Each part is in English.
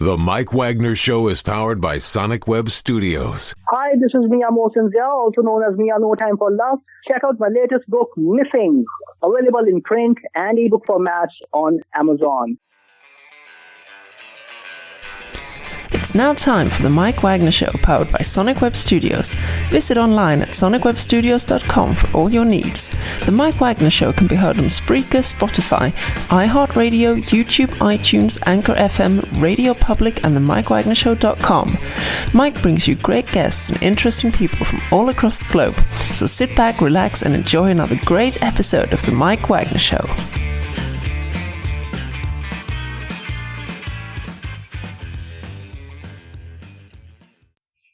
The Mike Wagner Show is powered by Sonic Web Studios. Hi, this is Mia Mosinzia, also known as Mia No Time for Love. Check out my latest book, Missing, available in print and ebook formats on Amazon. It's now time for the Mike Wagner Show, powered by Sonic Web Studios. Visit online at sonicwebstudios.com for all your needs. The Mike Wagner Show can be heard on Spreaker, Spotify, iHeartradio, YouTube, iTunes, Anchor FM, Radio Public, and the MikeWagnerShow.com. Mike brings you great guests and interesting people from all across the globe. So sit back, relax, and enjoy another great episode of the Mike Wagner Show.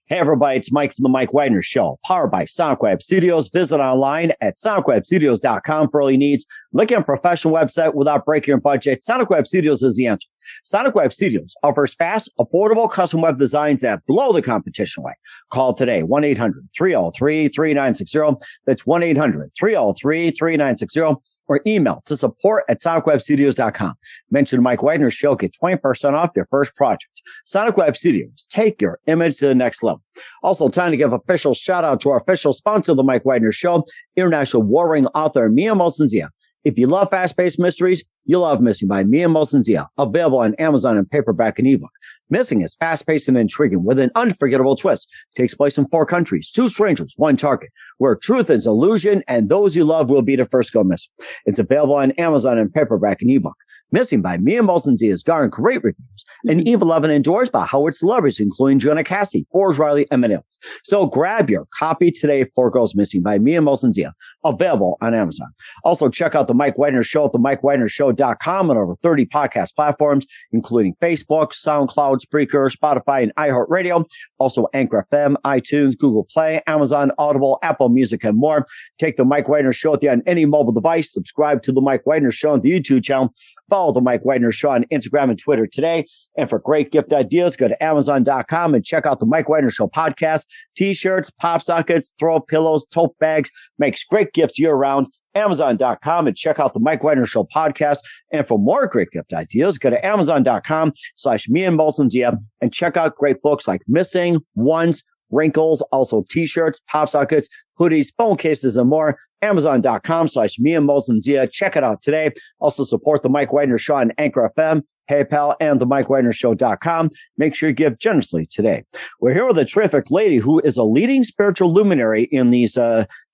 Hey everybody, it's Mike from the Mike Wagner Show, powered by Sonic Web Studios. Visit online at sonicwebstudios.com for all your needs. Look at a professional website without breaking your budget. Sonic Web Studios is the answer. Sonic Web Studios offers fast, affordable custom web designs that blow the competition away. Call today, 1-800-303-3960. That's 1-800-303-3960. Or email to support@sonicwebstudios.com. Mention Mike Wagner Show, get 20% off your first project. Sonic Web Studios, take your image to the next level. Also, time to give official shout out to our official sponsor of the Mike Wagner Show, international warring author Mia Mosinzia. If you love fast-paced mysteries, you'll love Missing by Mia Mosinzia, available on Amazon in paperback and ebook. Missing is fast-paced and intriguing with an unforgettable twist. Takes place in 4 countries, 2 strangers, 1 target, where truth is illusion and those you love will be the first go missing. It's available on Amazon in paperback and ebook. Missing by Mia Mosinzia has garnered great reviews, and Eve 11 endorsed by Howard celebrities, including Jonah Cassie, Forbes Riley, and many others. So grab your copy today for Goes Missing by Mia Mosinzia, available on Amazon. Also, check out the Mike Wagner Show at themikewagnershow.com and over 30 podcast platforms, including Facebook, SoundCloud, Spreaker, Spotify, and iHeartRadio. Also, Anchor FM, iTunes, Google Play, Amazon, Audible, Apple Music, and more. Take the Mike Wagner Show with you on any mobile device. Subscribe to the Mike Wagner Show on the YouTube channel. Follow the Mike Wagner Show on Instagram and Twitter today. And for great gift ideas, go to Amazon.com and check out the Mike Wagner Show podcast. T-shirts, pop sockets, throw pillows, tote bags, makes great gifts year-round. Amazon.com and check out the Mike Wagner Show podcast. And for more great gift ideas, go to Amazon.com/Mia Mosinzia and check out great books like Missing, Ones, Wrinkles, also T-shirts, pop sockets, hoodies, phone cases, and more. Amazon.com/Mia Mosinzia. Check it out today. Also support the Mike Wagner Show on Anchor FM, PayPal, and the MikeWagnerShow.com. Make sure you give generously today. We're here with a terrific lady who is a leading spiritual luminary in these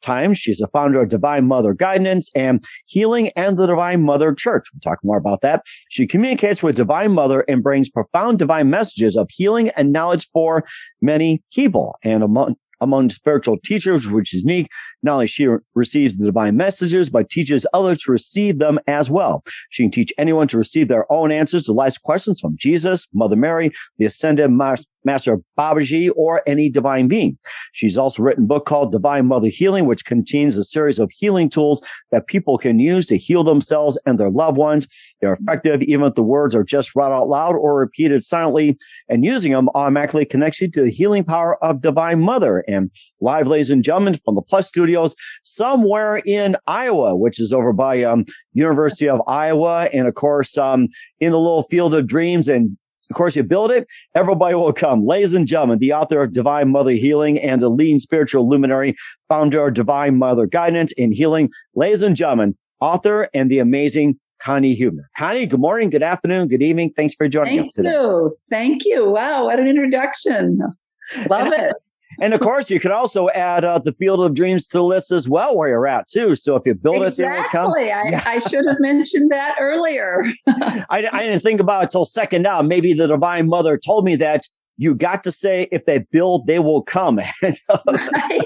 times. She's a founder of Divine Mother Guidance and Healing and the Divine Mother Church. We'll talk more about that. She communicates with Divine Mother and brings profound divine messages of healing and knowledge for many people. And among spiritual teachers, which is unique. Not only she receives the divine messages, but teaches others to receive them as well. She can teach anyone to receive their own answers to life's questions from Jesus, Mother Mary, the Ascended Master Babaji, or any divine being. She's also written a book called Divine Mother Healing, which contains a series of healing tools that people can use to heal themselves and their loved ones. They're effective even if the words are just read out loud or repeated silently, and using them automatically connects you to the healing power of Divine Mother. And live, ladies and gentlemen, from the Plus Studios somewhere in Iowa, which is over by University of Iowa, and of course in the little field of dreams. And of course, you build it, everybody will come. Ladies and gentlemen, the author of Divine Mother Healing and a leading spiritual luminary, founder of Divine Mother Guidance and Healing. Ladies and gentlemen, author and the amazing Connie Huebner. Connie, good morning, good afternoon, good evening. Thanks for joining us today. Thank you. Wow, what an introduction. Love it. And of course, you can also add the Field of Dreams to the list as well, where you're at too. So if you build it, they will come. I should have mentioned that earlier. I didn't think about it till second now. Maybe the Divine Mother told me that you got to say, if they build, they will come. Right.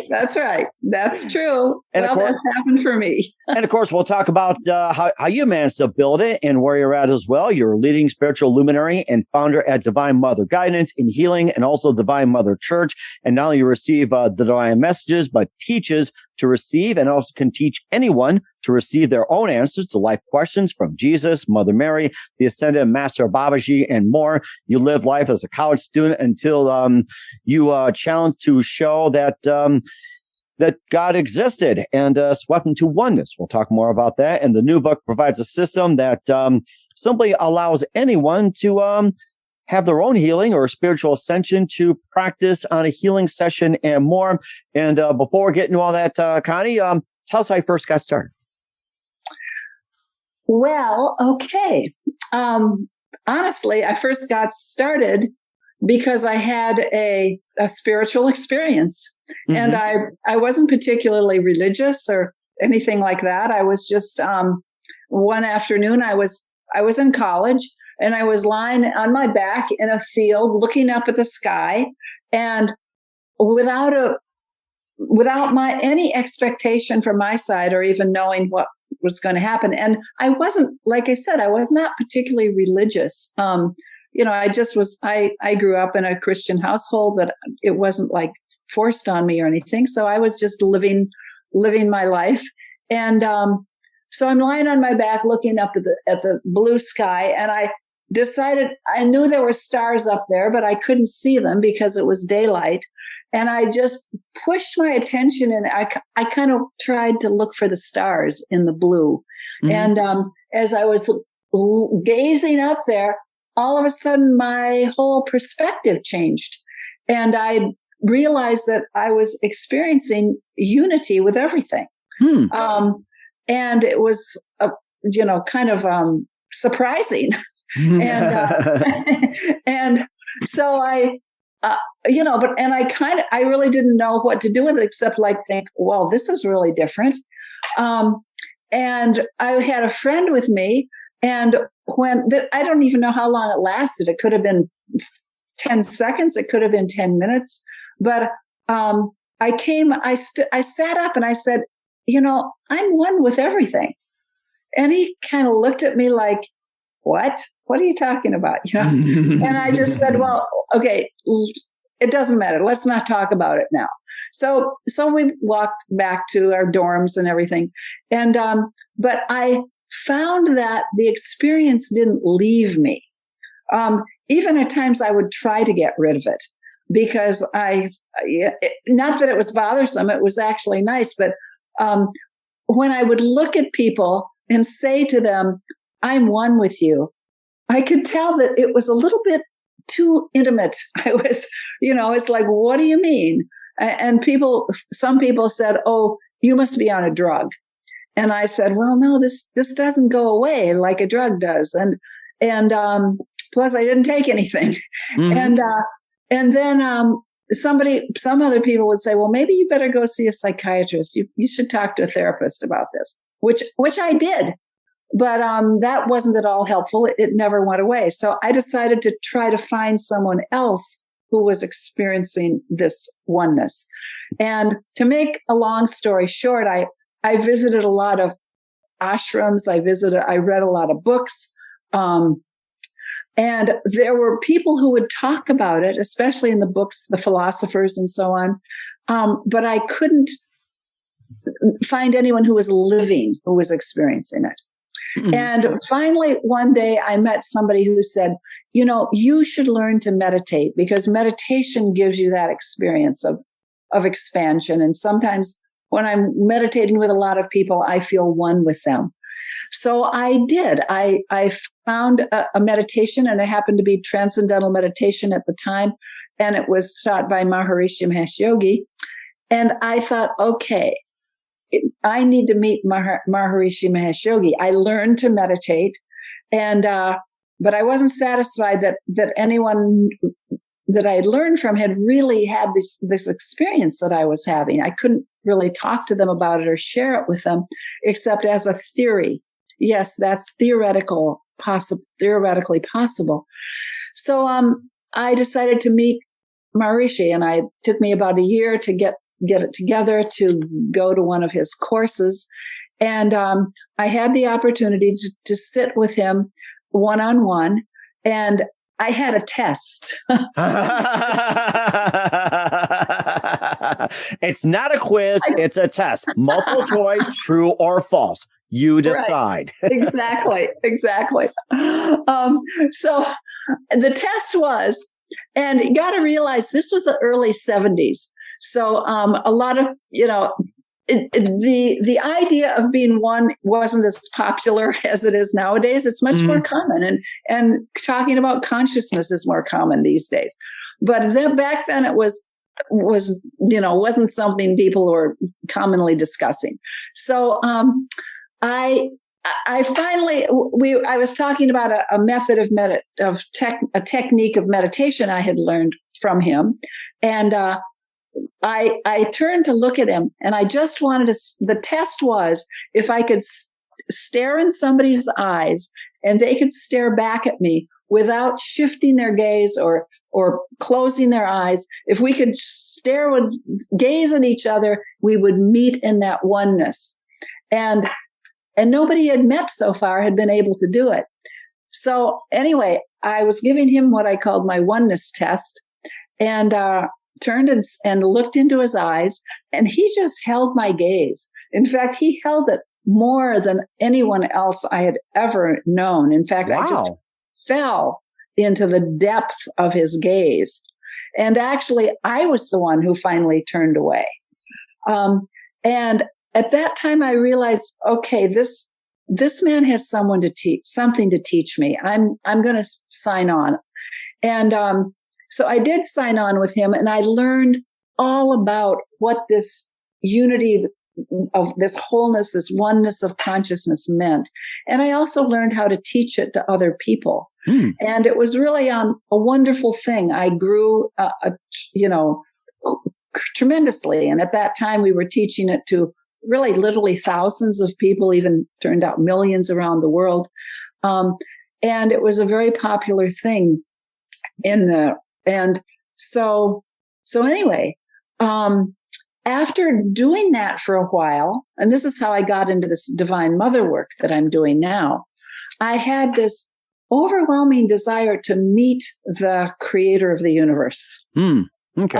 That's right. That's true. And well, that's happened for me. And of course, we'll talk about how you managed to build it and where you're at as well. You're a leading spiritual luminary and founder at Divine Mother Guidance and Healing, and also Divine Mother Church. And not only you receive the divine messages, but teaches to receive, and also can teach anyone to receive their own answers to life questions from Jesus, Mother Mary, the Ascended Master Babaji, and more. You live life as a college student until you challenge to show that that God existed and swept into oneness. We'll talk more about that. And the new book provides a system that simply allows anyone to have their own healing or spiritual ascension to practice on a healing session and more. And before getting to all that, Connie, tell us how you first got started. Well, okay. Honestly, I first got started because I had a spiritual experience. And I wasn't particularly religious or anything like that. I was just one afternoon, I was in college, and I was lying on my back in a field looking up at the sky, and without any expectation from my side or even knowing what was going to happen. And I wasn't, like I said, I was not particularly religious. I grew up in a Christian household, but it wasn't like forced on me or anything. So I was just living my life. And so I'm lying on my back looking up at the blue sky, and I decided, I knew there were stars up there, but I couldn't see them because it was daylight. And I just pushed my attention, and I kind of tried to look for the stars in the blue. And as I was gazing up there, all of a sudden my whole perspective changed. And I realized that I was experiencing unity with everything. And it was, kind of surprising. And so I really didn't know what to do with it except like think, well, this is really different. And I had a friend with me, and I don't even know how long it lasted. It could have been 10 seconds. It could have been 10 minutes. But I sat up and I said, I'm one with everything. And he kind of looked at me like, what are you talking about? And I just said, well, okay, it doesn't matter. Let's not talk about it now. So we walked back to our dorms and everything. And, but I found that the experience didn't leave me. Even at times I would try to get rid of it because not that it was bothersome, it was actually nice. But, when I would look at people and say to them, I'm one with you, I could tell that it was a little bit too intimate. I was, it's like, what do you mean? And some people said, oh, you must be on a drug. And I said, well, no, this doesn't go away like a drug does. And plus I didn't take anything. And then, some other people would say, well, maybe you better go see a psychiatrist. You should talk to a therapist about this, which I did. But that wasn't at all helpful. It never went away. So I decided to try to find someone else who was experiencing this oneness. And to make a long story short, I visited a lot of ashrams. I read a lot of books. And there were people who would talk about it, especially in the books, the philosophers and so on. But I couldn't find anyone who was living, who was experiencing it. And finally, one day I met somebody who said, you should learn to meditate because meditation gives you that experience of expansion. And sometimes when I'm meditating with a lot of people, I feel one with them. So I did. I found a meditation, and it happened to be Transcendental Meditation at the time, and it was taught by Maharishi Mahesh Yogi. And I thought, okay, I need to meet Maharishi Mahesh Yogi. I learned to meditate, and but I wasn't satisfied that anyone that I had learned from had really had this experience that I was having. I couldn't really talk to them about it or share it with them, except as a theory. Yes, that's theoretically possible. So I decided to meet Maharishi, and it took me about a year to get it together to go to one of his courses. And I had the opportunity to sit with him one-on-one, and I had a test. It's not a quiz, it's a test. Multiple choice, true or false. You decide. Right. Exactly. So the test was, and you got to realize this was the early 70s. So a lot of, the idea of being one wasn't as popular as it is nowadays. It's much more common, and talking about consciousness is more common these days. But then back then it was wasn't something people were commonly discussing. So I finally I was talking about a method of a technique of meditation I had learned from him, and I turned to look at him, and I just wanted to. The test was if I could stare in somebody's eyes and they could stare back at me without shifting their gaze or closing their eyes. If we could gaze at each other, we would meet in that oneness. And nobody I'd met so far had been able to do it. So anyway, I was giving him what I called my oneness test, and turned and looked into his eyes, and he just held my gaze. In fact, he held it more than anyone else I had ever known. In fact, I just fell into the depth of his gaze. And actually, I was the one who finally turned away. And at that time, I realized, okay, this man has something to teach me. I'm going to sign on. And so I did sign on with him, and I learned all about what this unity of this wholeness, this oneness of consciousness meant. And I also learned how to teach it to other people. And it was really a wonderful thing. I grew, tremendously. And at that time, we were teaching it to really literally thousands of people, even turned out millions around the world. And it was a very popular thing and so anyway, after doing that for a while, and this is how I got into this divine mother work that I'm doing now, I had this overwhelming desire to meet the creator of the universe. Okay.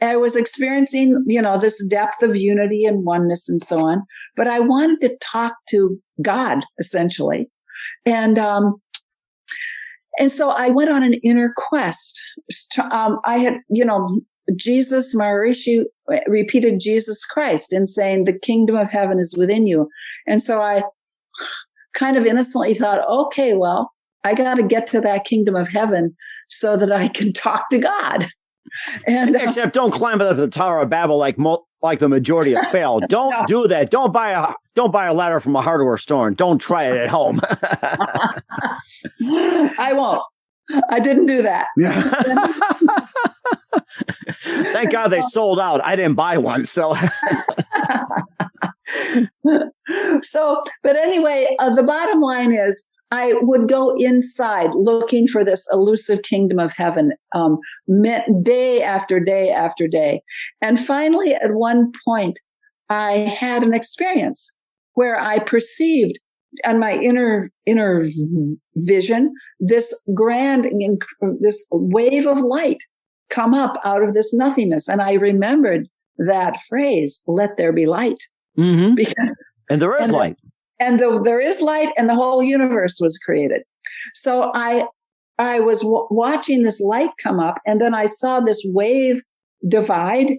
I was experiencing, this depth of unity and oneness and so on, but I wanted to talk to God, essentially. And so I went on an inner quest. I had, Jesus, Maharishi repeated Jesus Christ in saying, the kingdom of heaven is within you. And so I kind of innocently thought, okay, well, I got to get to that kingdom of heaven so that I can talk to God. And except don't climb up the Tower of Babel like the majority have failed. Don't do that. Don't buy a ladder from a hardware store, and don't try it at home. I won't. I didn't do that. Thank God they sold out. I didn't buy one. So, but anyway, the bottom line is I would go inside looking for this elusive kingdom of heaven, day after day after day. And finally, at one point, I had an experience where I perceived on my inner vision, this this wave of light come up out of this nothingness. And I remembered that phrase, let there be light. Mm-hmm. And there is light. There is light, and the whole universe was created. So I was watching this light come up, and then I saw this wave divide,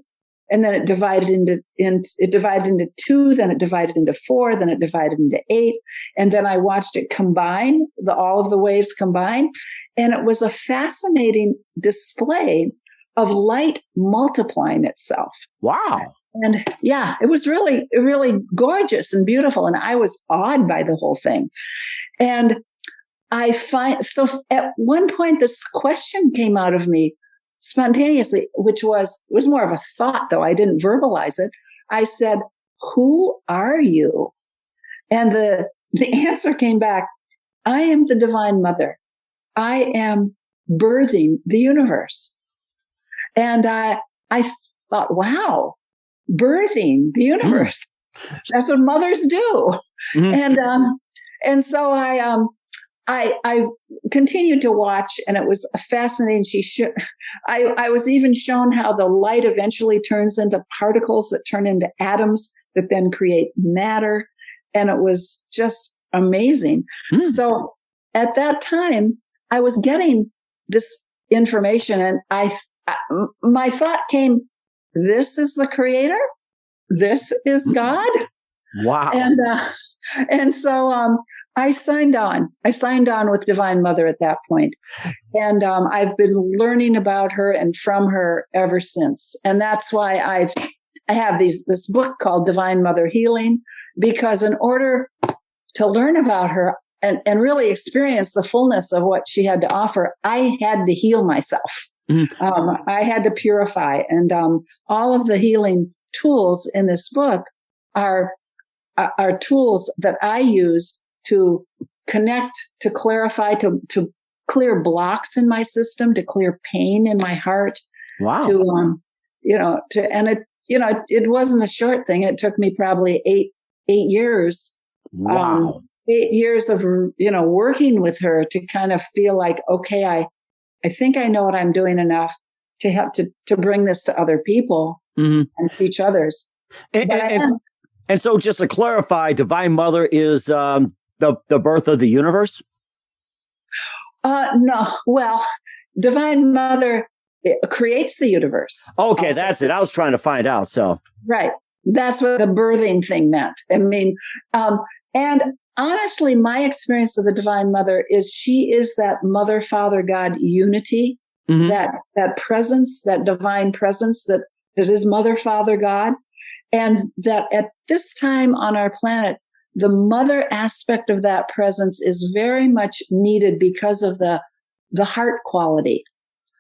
and then it divided into 2, then it divided into 4, then it divided into 8, and then I watched it combine, all of the waves combine, and it was a fascinating display of light multiplying itself. Wow. And yeah, it was really, really gorgeous and beautiful. And I was awed by the whole thing. And so at one point, this question came out of me spontaneously, which was more of a thought, though I didn't verbalize it. I said, who are you? And the answer came back, I am the divine mother. I am birthing the universe. And I thought, wow. Birthing the universe. That's what mothers do. And so I continued to watch, and it was fascinating. I was even shown how the light eventually turns into particles that turn into atoms that then create matter. And it was just amazing. So at that time, I was getting this information, and my thought came, this is the creator? this is God. Wow. And so I signed on. I signed on with Divine Mother at that point. And I've been learning about her and from her ever since. And that's why I have this book called Divinemotherhealing, because in order to learn about her and really experience the fullness of what she had to offer, I had to heal myself. Mm-hmm. I had to purify. And all of the healing tools in this book are tools that I used to connect, to clarify, to clear blocks in my system, to clear pain in my heart. Wow. It wasn't a short thing. It took me probably eight years. Wow. 8 years of, working with her to kind of feel like, okay, I think I know what I'm doing enough to help to bring this to other people and teach others. And so just to clarify, Divine Mother is the birth of the universe? No. Well, Divine Mother creates the universe. Okay, also. That's it. I was trying to find out. So right. That's what the birthing thing meant. I mean, and honestly, my experience of the Divine Mother is she is that Mother, Father, God unity, that presence, that divine presence that is Mother, Father, God. And that at this time on our planet, the mother aspect of that presence is very much needed because of the heart quality,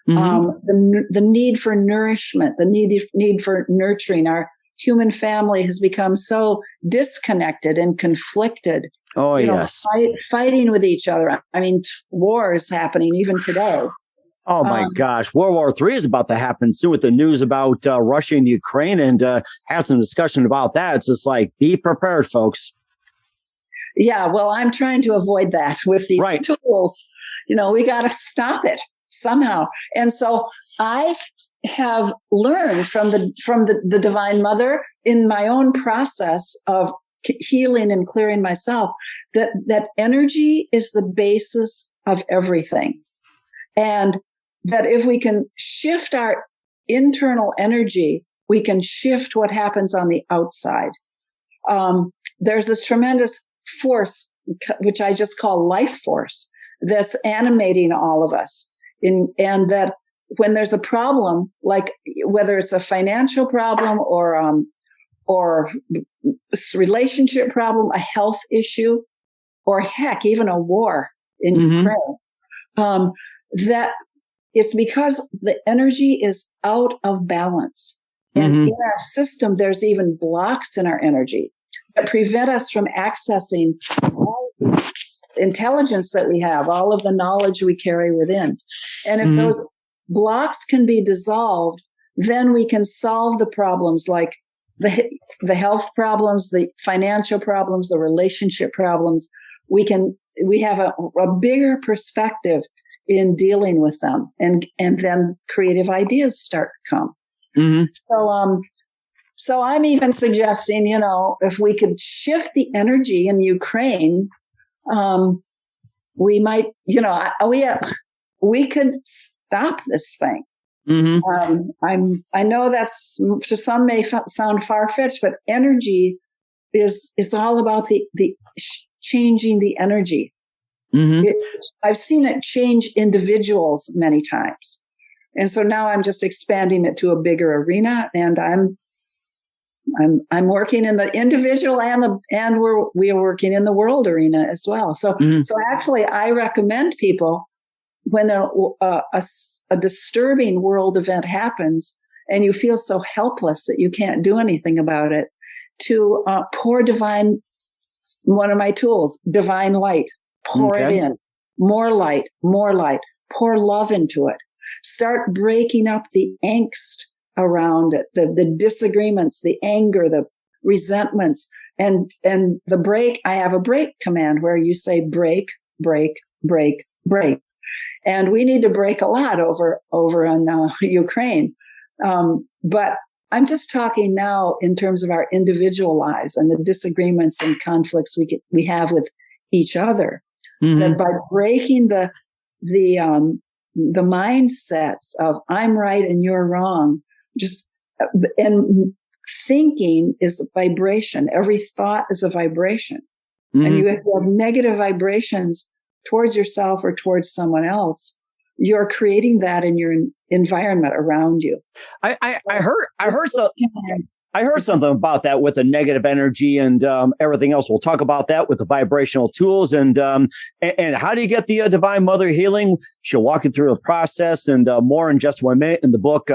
the need for nourishment, the need for nurturing. Our human family has become so disconnected and conflicted. Oh, yes. Fighting with each other. I mean, wars happening even today. Oh, my gosh. World War III is about to happen soon with the news about Russia and Ukraine, and have some discussion about that. It's just like, be prepared, folks. Yeah, well, I'm trying to avoid that with these tools. We got to stop it somehow. And so I have learned from the Divine Mother in my own process of healing and clearing myself that energy is the basis of everything. And that if we can shift our internal energy, we can shift what happens on the outside. There's this tremendous force, which I just call life force, that's animating all of us. And that when there's a problem, like whether it's a financial problem or relationship problem, a health issue, or heck, even a war in Ukraine, that it's because the energy is out of balance. And in our system, there's even blocks in our energy that prevent us from accessing all the intelligence that we have, all of the knowledge we carry within. And if those blocks can be dissolved, then we can solve the problems like the health problems, the financial problems, the relationship problems. We have a bigger perspective in dealing with them, and then creative ideas start to come. So I'm even suggesting, if we could shift the energy in Ukraine, we might, we could stop this thing. I know that's, to some may sound far-fetched, but energy it's all about the changing the energy. I've seen it change individuals many times. And so now I'm just expanding it to a bigger arena, and I'm working in the individual and we are working in the world arena as well. So actually I recommend people when a disturbing world event happens and you feel so helpless that you can't do anything about it, to pour one of my tools, divine light. Pour it in. More light, pour love into it. Start breaking up the angst around it, the disagreements, the anger, the resentments, and the break. I have a break command where you say break, break, break, break. And we need to break a lot over in Ukraine. But I'm just talking now in terms of our individual lives and the disagreements and conflicts we have with each other. That by breaking the mindsets of I'm right and you're wrong, and thinking is a vibration. Every thought is a vibration. Mm-hmm. And if you have negative vibrations towards yourself or towards someone else, you're creating that in your environment around you. I heard something about that with the negative energy and everything else. We'll talk about that with the vibrational tools and how do you get the Divine Mother Healing? She'll walk you through the process and more in just 1 minute in the book,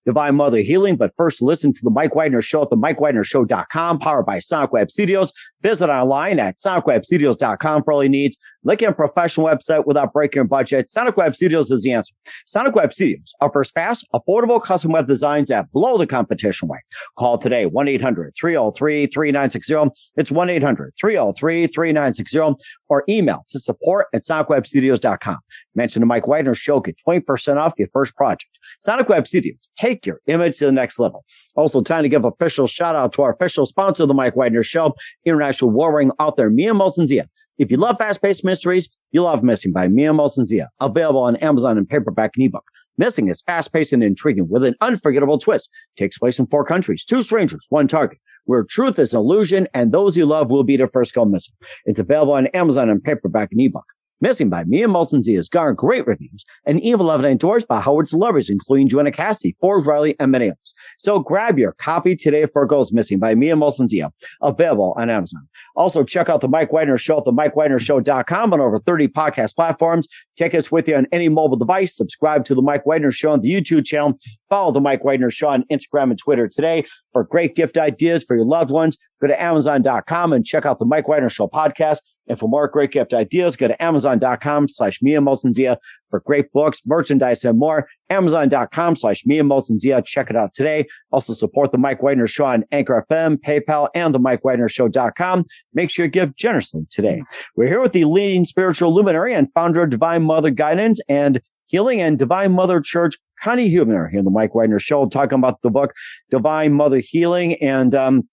Divine Mother Healing. But first, listen to the Mike Wagner Show at the MikeWagnerShow.com, powered by Sonic Web Studios. Visit online at SonicWebStudios.com for all your needs. Look at a professional website without breaking your budget. Sonic Web Studios is the answer. Sonic Web Studios offers fast, affordable custom web designs that blow the competition away. Call today, 1-800-303-3960. It's 1-800-303-3960 or email to support@sonicwebstudios.com. Mention the Mike Wagner Show, get 20% off your first project. Sonic Web Studios, take your image to the next level. Also, time to give official shout out to our official sponsor of the Mike Wagner Show, international warring author Mia Molson-Zia. If you love fast-paced mysteries, you love Missing by Mia Molson-Zia, available on Amazon in paperback and ebook. Missing is fast-paced and intriguing with an unforgettable twist. Takes place in 4 countries, 2 strangers, 1 target, where truth is an illusion and those you love will be the first go missing. It's available on Amazon in paperback and ebook. Missing by Mia Molson-Zia has garnered great reviews and even loved and endorsed by Howard celebrities, including Joanna Cassidy, Forbes Riley, and many others. So grab your copy today for Goes Missing by Mia Molson-Zia, available on Amazon. Also, check out the Mike Wagner Show at the MikeWagnerShow.com on over 30 podcast platforms. Take us with you on any mobile device. Subscribe to the Mike Wagner Show on the YouTube channel. Follow the Mike Wagner Show on Instagram and Twitter today. For great gift ideas for your loved ones, go to Amazon.com and check out the Mike Wagner Show podcast. And for more great gift ideas, go to Amazon.com/Mia Molson-Zia for great books, merchandise, and more. Amazon.com/Mia Molson-Zia. Check it out today. Also support the Mike Wagner Show on Anchor FM, PayPal, and the MikeWagnerShow.com. Make sure you give generously today. We're here with the leading spiritual luminary and founder of Divine Mother Guidance and Healing and Divine Mother Church, Connie Huebner, here on the Mike Wagner Show, talking about the book Divine Mother Healing. And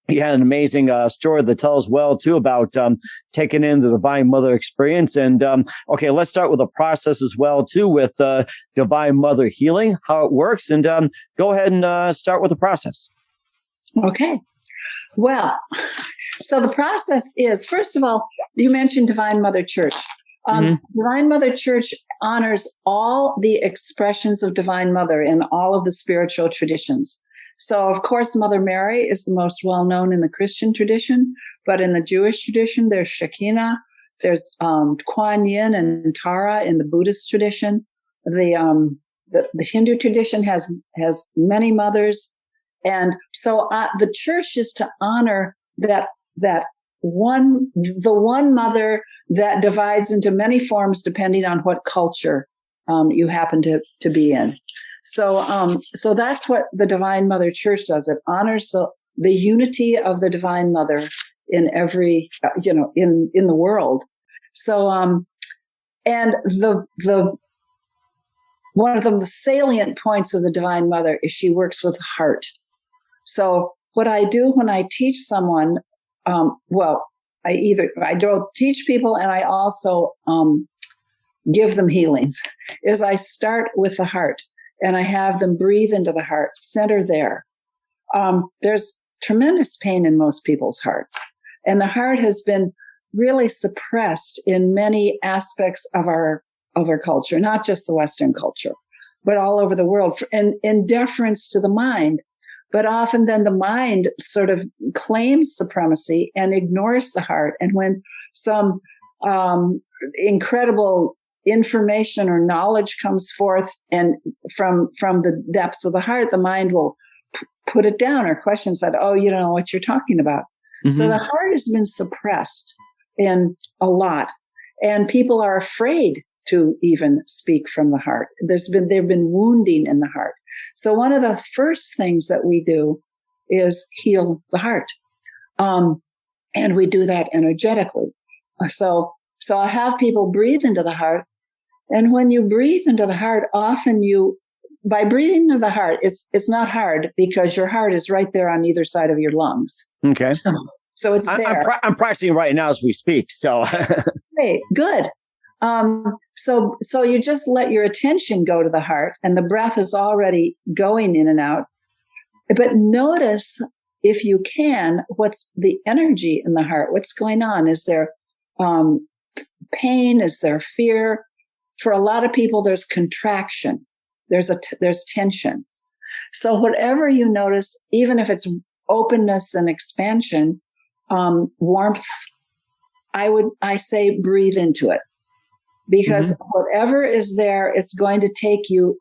he had an amazing story to tell as well, too, about taking in the Divine Mother experience. And okay, let's start with the process as well, too, with Divine Mother Healing, how it works. And go ahead and start with the process. Okay. Well, so the process is, first of all, you mentioned Divine Mother Church. Divine Mother Church honors all the expressions of Divine Mother in all of the spiritual traditions. So, of course, Mother Mary is the most well-known in the Christian tradition, but in the Jewish tradition, there's Shekinah, there's Kuan Yin and Tara in the Buddhist tradition. The Hindu tradition has many mothers, and so the church is to honor the one mother that divides into many forms depending on what culture you happen to be in. So that's what the Divine Mother Church does. It honors the unity of the Divine Mother in every, in the world. So, and the one of the salient points of the Divine Mother is she works with the heart. So what I do when I teach someone, I don't teach people and I also give them healings, is I start with the heart. And I have them breathe into the heart, center there. There's tremendous pain in most people's hearts. And the heart has been really suppressed in many aspects of our culture, not just the Western culture, but all over the world, in deference to the mind. But often then the mind sort of claims supremacy and ignores the heart. And when some incredible information or knowledge comes forth and from the depths of the heart, the mind will put it down or questions that, oh, you don't know what you're talking about. Mm-hmm. So the heart has been suppressed in a lot, and people are afraid to even speak from the heart. There've been wounding in the heart. So one of the first things that we do is heal the heart. And we do that energetically. So I have people breathe into the heart. And when you breathe into the heart, often by breathing into the heart, it's not hard because your heart is right there on either side of your lungs. Okay. So it's there. I'm practicing right now as we speak. So Great, good. So you just let your attention go to the heart, and the breath is already going in and out. But notice, if you can, what's the energy in the heart? What's going on? Is there pain? Is there fear? For a lot of people, there's contraction. There's tension. So whatever you notice, even if it's openness and expansion, warmth, I say breathe into it, because whatever is there, it's going to take you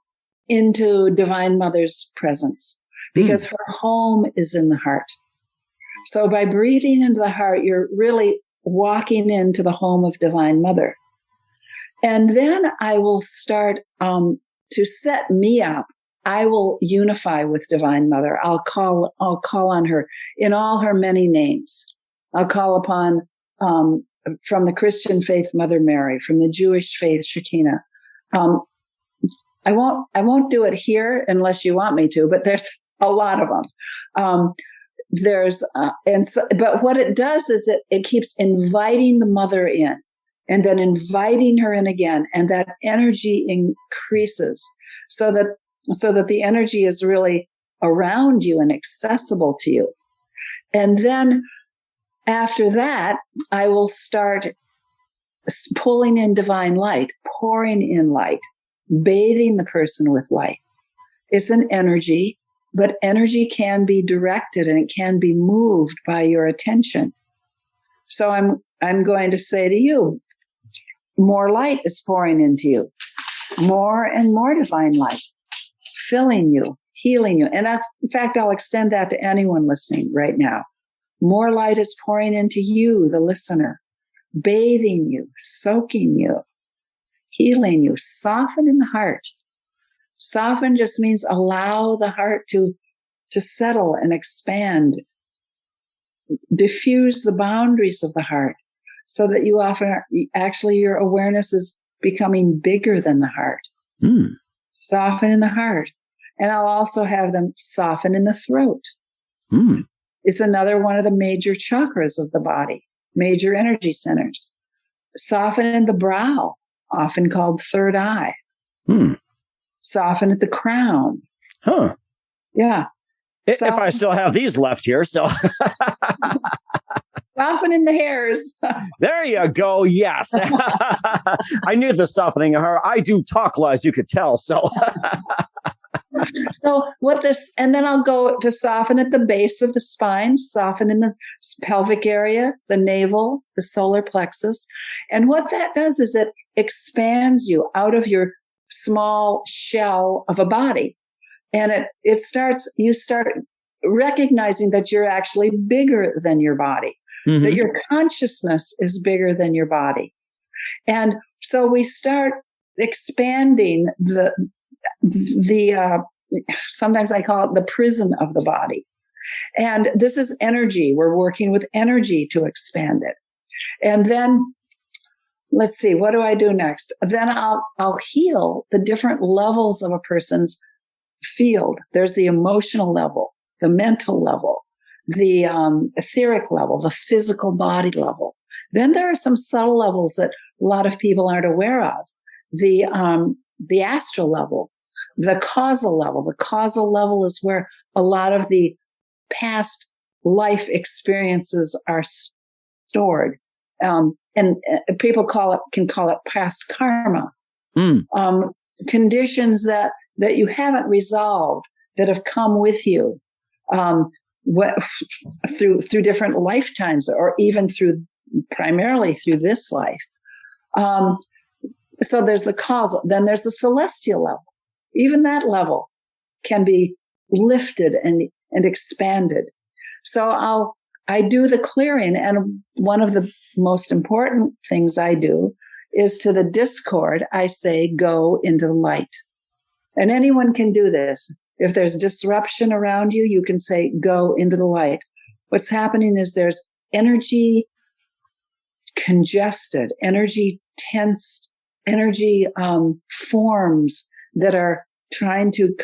into Divine Mother's presence, because her home is in the heart. So by breathing into the heart, you're really walking into the home of Divine Mother. And then I will start to set me up. I will unify with Divine Mother. I'll call on her in all her many names. I'll call upon, from the Christian faith, Mother Mary, from the Jewish faith, Shekinah. I won't do it here unless you want me to, but there's a lot of them. But what it does is it keeps inviting the mother in, and then inviting her in again, and that energy increases so that the energy is really around you and accessible to you. And then after that, I will start pulling in divine light, pouring in light, bathing the person with light. It's an energy, but energy can be directed and it can be moved by your attention. So I'm going to say to you, more light is pouring into you, more and more divine light, filling you, healing you. And in fact, I'll extend that to anyone listening right now. More light is pouring into you, the listener, bathing you, soaking you, healing you, softening the heart. Soften just means allow the heart to settle and expand, diffuse the boundaries of the heart so that you actually your awareness is becoming bigger than the heart. Soften in the heart. And I'll also have them soften in the throat. It's another one of the major chakras of the body, major energy centers. Soften in the brow, often called third eye. Soften at the crown. Yeah. If I still have these left here, so. Soften in the hairs. There you go. Yes. I knew the softening of her. I do talk a lot, as you could tell. So. So and then I'll go to soften at the base of the spine, soften in the pelvic area, the navel, the solar plexus. And what that does is it expands you out of your small shell of a body. And you start recognizing that you're actually bigger than your body, that your consciousness is bigger than your body. And so we start expanding the sometimes I call it the prison of the body. And this is energy. We're working with energy to expand it. And then let's see, what do I do next? Then I'll heal the different levels of a person's field. There's the emotional level, the mental level, the etheric level, the physical body level. Then there are some subtle levels that a lot of people aren't aware of. The astral level, the causal level. The causal level is where a lot of the past life experiences are stored. And people can call it past karma. Conditions that you haven't resolved, that have come with you through different lifetimes, or even primarily through this life. So there's the causal. Then there's the celestial level. Even that level can be lifted and expanded. So I do the clearing, and one of the most important things I do is to the discord, I say, go into the light. And anyone can do this. If there's disruption around you, you can say, go into the light. What's happening is there's energy congested, energy tensed, energy forms that are trying to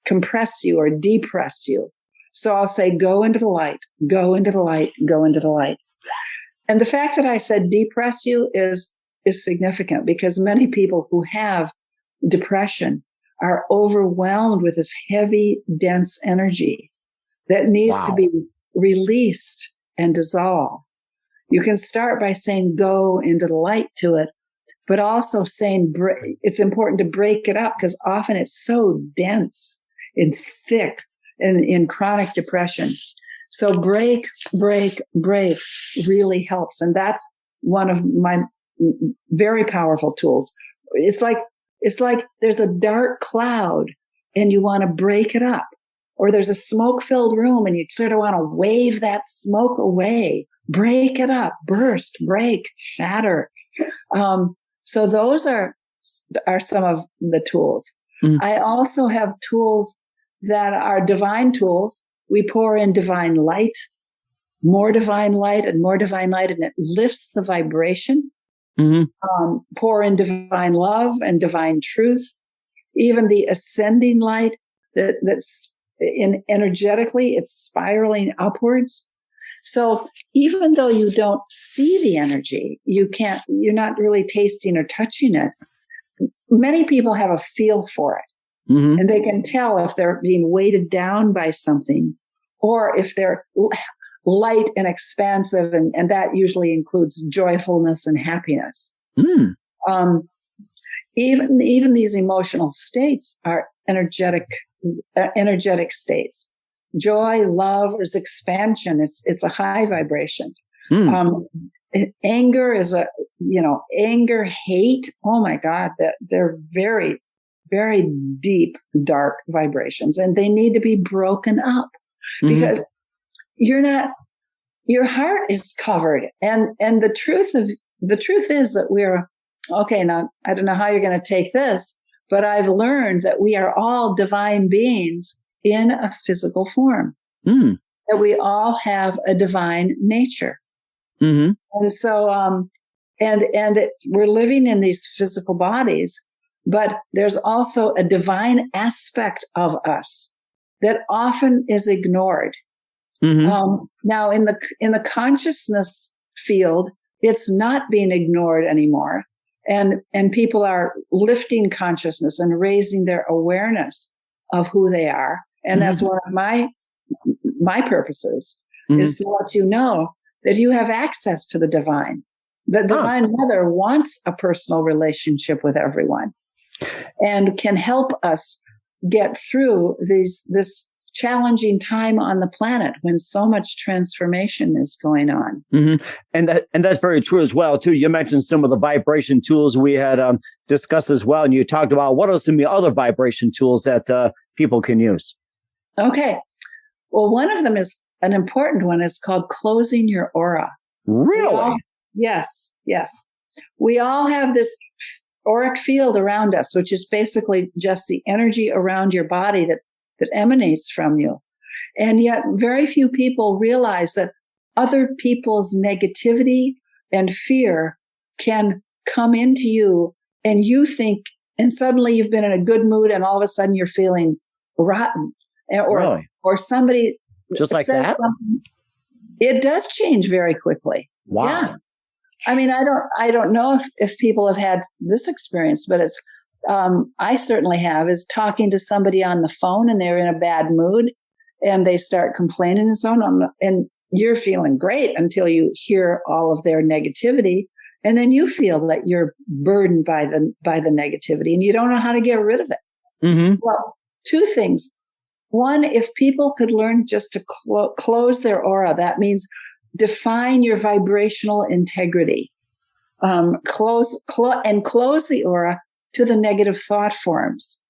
compress you or depress you. So I'll say, go into the light, go into the light, go into the light. And the fact that I said depress you is significant, because many people who have depression are overwhelmed with this heavy, dense energy that needs to be released and dissolved. You can start by saying go into the light to it, but also saying it's important to break it up because often it's so dense and thick and in chronic depression. So break really helps. And that's one of my very powerful tools. It's like there's a dark cloud and you want to break it up. Or there's a smoke-filled room and you sort of want to wave that smoke away. Break it up, burst, break, shatter. So those are some of the tools. Mm-hmm. I also have tools that are divine tools. We pour in divine light, more divine light, and it lifts the vibration. Mm-hmm. Pour in divine love and divine truth. Even the ascending light that's energetically, it's spiraling upwards. So even though you don't see the energy, you're not really tasting or touching it. Many people have a feel for it. Mm-hmm. And they can tell if they're being weighted down by something or if they're light and expansive. And that usually includes joyfulness and happiness. Mm. Even these emotional states are energetic states. Joy, love is expansion. It's a high vibration. Anger is anger, hate. Oh my God, they're very, very deep, dark vibrations, and they need to be broken up because your heart is covered. And the truth is that we're okay. Now, I don't know how you're going to take this, but I've learned that we are all divine beings in a physical form, that we all have a divine nature. Mm-hmm. And so, we're living in these physical bodies, but there's also a divine aspect of us that often is ignored. Mm-hmm. Now in the consciousness field, it's not being ignored anymore. And people are lifting consciousness and raising their awareness of who they are. And that's one of my purposes is to let you know that you have access to the divine. The divine mother wants a personal relationship with everyone and can help us get through this challenging time on the planet when so much transformation is going on. Mm-hmm. And that's very true as well, too. You mentioned some of the vibration tools we had discussed as well. And you talked about what are some of the other vibration tools that people can use? Okay. Well, one of them is an important one. It's called closing your aura. Really? Yes. We all have this auric field around us, which is basically just the energy around your body that emanates from you. And yet very few people realize that other people's negativity and fear can come into you and you think, and suddenly you've been in a good mood and all of a sudden you're feeling rotten. Or somebody just like that. It does change very quickly. Wow. Yeah. I mean, I don't know if people have had this experience, but it's I certainly have, is talking to somebody on the phone and they're in a bad mood and they start complaining and so on. And you're feeling great until you hear all of their negativity. And then you feel that you're burdened by the negativity and you don't know how to get rid of it. Mm-hmm. Well, two things. One, if people could learn just to close their aura, that means define your vibrational integrity. Close the aura to the negative thought forms.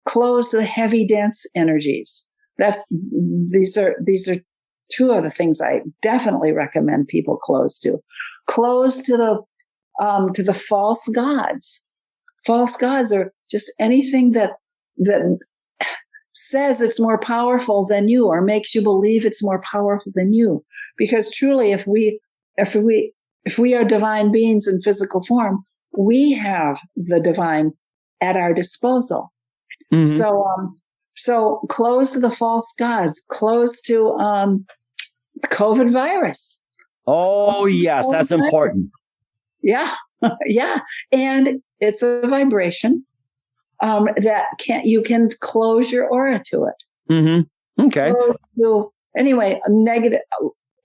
Close the heavy, dense energies. These are two of the things I definitely recommend people close to. Close to the false gods. False gods are just anything that says it's more powerful than you or makes you believe it's more powerful than you. Because truly, if we are divine beings in physical form, we have the divine at our disposal. Mm-hmm. So close to the false gods, close to the COVID virus. Oh, yes, that's important. Yeah. Yeah. And it's a vibration. you can close your aura to it. Mm-hmm. Okay. Anyway,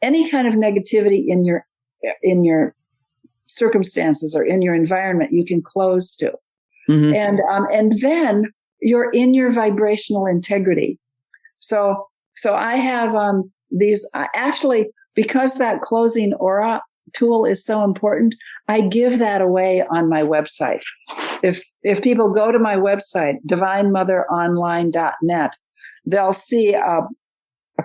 any kind of negativity in your circumstances or in your environment, you can close to. Mm-hmm. And then you're in your vibrational integrity. So I have these actually, because that closing aura tool is so important, I give that away on my website. If people go to my website, divinemotheronline.net, they'll see a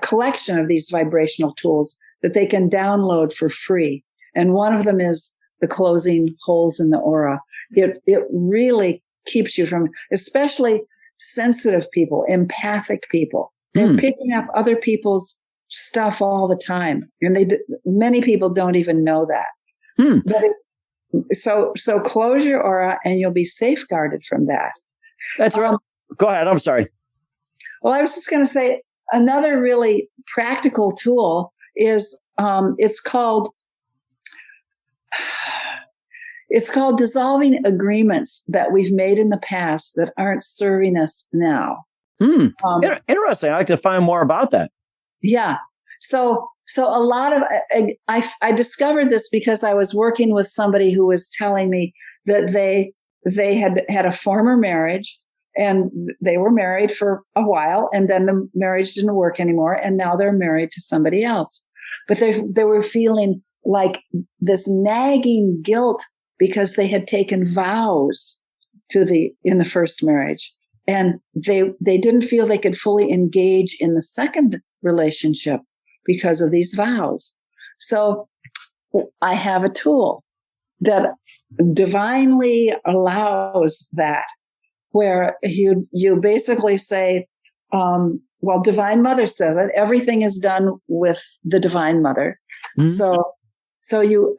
collection of these vibrational tools that they can download for free. And one of them is the closing holes in the aura. It really keeps you from, especially sensitive people, empathic people. They're picking up other people's stuff all the time. And many people don't even know that. But so close your aura and you'll be safeguarded from that. That's right. Go ahead. I'm sorry. Well, I was just going to say another really practical tool is it's called dissolving agreements that we've made in the past that aren't serving us now. Interesting. I'd like to find more about that. Yeah. So a lot of, I discovered this because I was working with somebody who was telling me that they had a former marriage and they were married for a while and then the marriage didn't work anymore. And now they're married to somebody else, but they were feeling like this nagging guilt because they had taken vows in the first marriage. And they didn't feel they could fully engage in the second relationship because of these vows. So I have a tool that divinely allows that, where you basically say, well, Divine Mother says it. Everything is done with the Divine Mother. Mm-hmm. So you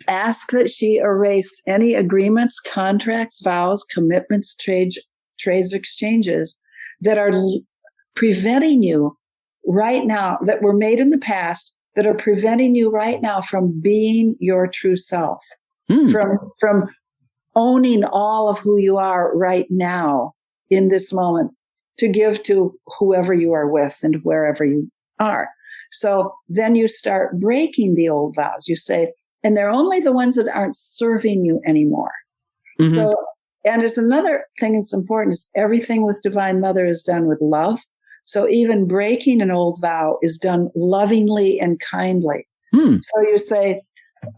ask that she erase any agreements, contracts, vows, commitments, trades, exchanges that are preventing you right now, that were made in the past, that are preventing you right now from being your true self, from owning all of who you are right now in this moment to give to whoever you are with and wherever you are. So then you start breaking the old vows. You say, and they're only the ones that aren't serving you anymore. Mm-hmm. So, and it's another thing that's important is everything with Divine Mother is done with love. So even breaking an old vow is done lovingly and kindly. So you say,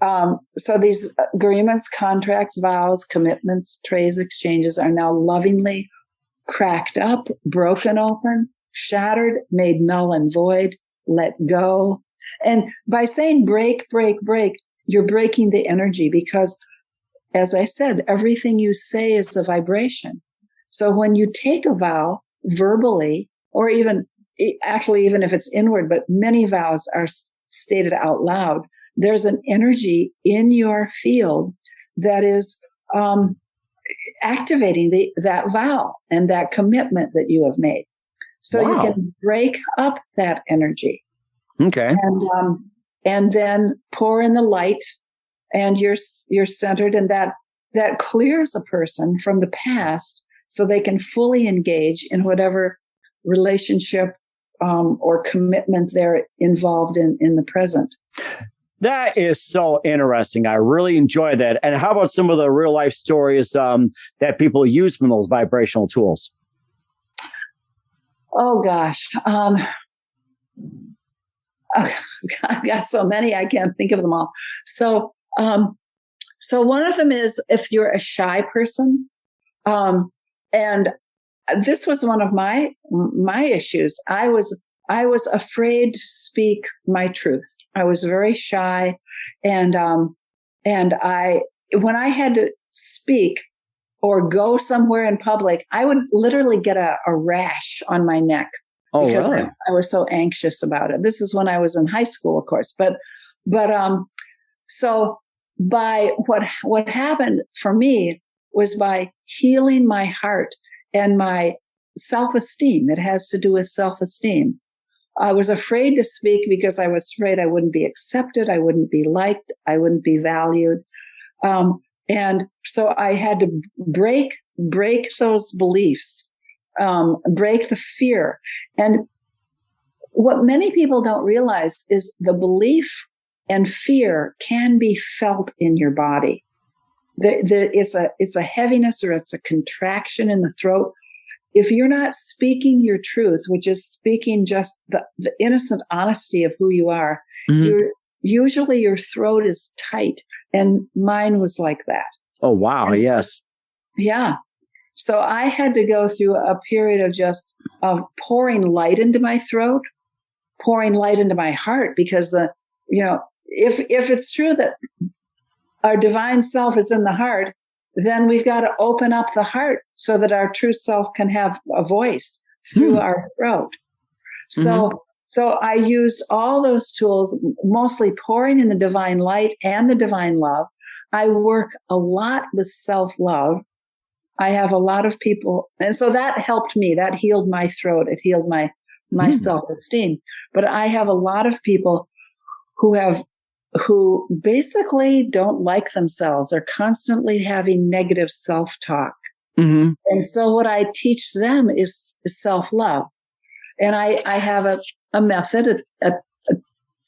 so these agreements, contracts, vows, commitments, trades, exchanges are now lovingly cracked up, broken open, shattered, made null and void, let go. And by saying break, break, break, you're breaking the energy because, as I said, everything you say is a vibration. So when you take a vow verbally, or even if it's inward, but many vows are stated out loud, there's an energy in your field that is activating that vow and that commitment that you have made. So you can break up that energy. Okay. And then pour in the light, and you're centered, and that clears a person from the past so they can fully engage in whatever relationship or commitment they're involved in the present. That is so interesting. I really enjoy that. And how about some of the real life stories that people use from those vibrational tools? Oh, gosh. I've got so many, I can't think of them all. So one of them is if you're a shy person, and this was one of my issues. I was afraid to speak my truth. I was very shy, and when I had to speak or go somewhere in public, I would literally get a rash on my neck. Oh, because really? I was so anxious about it. This is when I was in high school, of course. But so by what happened for me was by healing my heart and my self-esteem. It has to do with self-esteem. I was afraid to speak because I was afraid I wouldn't be accepted. I wouldn't be liked. I wouldn't be valued. And so I had to break break those beliefs, break the fear. And what many people don't realize is the belief and fear can be felt in your body. It's a heaviness, or it's a contraction in the throat. If you're not speaking your truth, which is speaking just the innocent honesty of who you are, usually your throat is tight. And mine was like that. Oh, wow. And yes. Yeah. So I had to go through a period of pouring light into my throat, pouring light into my heart, because if it's true that our divine self is in the heart, then we've got to open up the heart so that our true self can have a voice through our throat. So I used all those tools, mostly pouring in the divine light and the divine love. I work a lot with self-love. I have a lot of people, and so that helped me. That healed my throat. It healed my self-esteem. But I have a lot of people who basically don't like themselves, are constantly having negative self-talk. And so what I teach them is self-love. And I have a method, a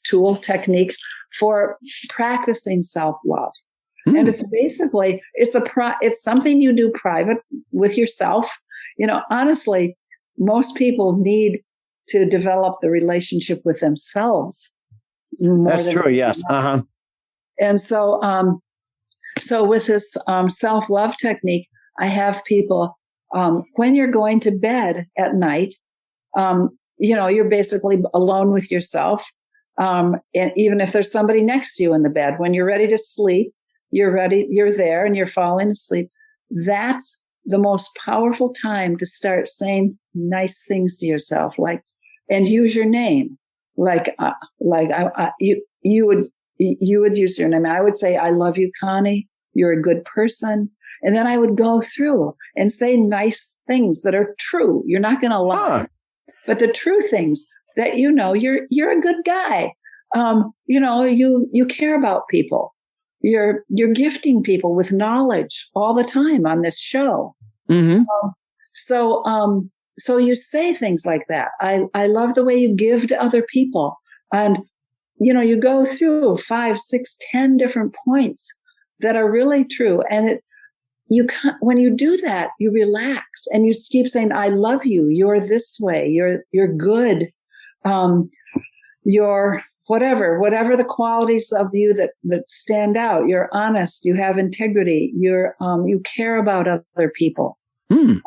tool, technique for practicing self-love. And it's basically, it's something you do private with yourself. Honestly, most people need to develop the relationship with themselves. That's true. Yes. And so, with this self-love technique, I have people, when you're going to bed at night, you're basically alone with yourself. And even if there's somebody next to you in the bed, when you're ready to sleep, you're there and you're falling asleep. That's the most powerful time to start saying nice things to yourself, and use your name. You would use your name. I would say, I love you, Connie. You're a good person. And then I would go through and say nice things that are true. You're not going to lie, but the true things that, you're a good guy. You care about people. You're gifting people with knowledge all the time on this show. So you say things like that. I love the way you give to other people. And, you go through 5, 6, 10 different points that are really true. And when you do that, you relax and you keep saying, I love you. You're this way. You're good. You're whatever the qualities of you that stand out. You're honest. You have integrity. You care about other people. You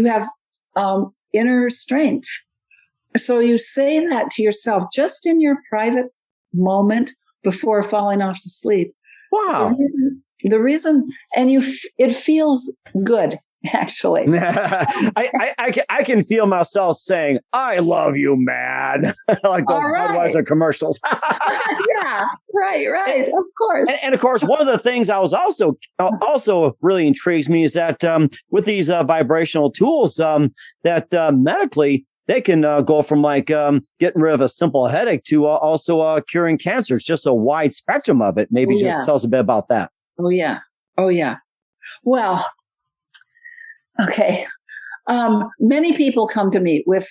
have inner strength. So you say that to yourself just in your private moment before falling off to sleep. Wow. The reason, and it feels good, actually. I can feel myself saying, I love you, man. Like those Budweiser commercials. Yeah, right. Of course. And of course, one of the things I was also really intrigues me is that with these vibrational tools, that medically, they can go from getting rid of a simple headache to also curing cancer. It's just a wide spectrum of it. Maybe tell us a bit about that. Oh, yeah. Well, okay. Many people come to me with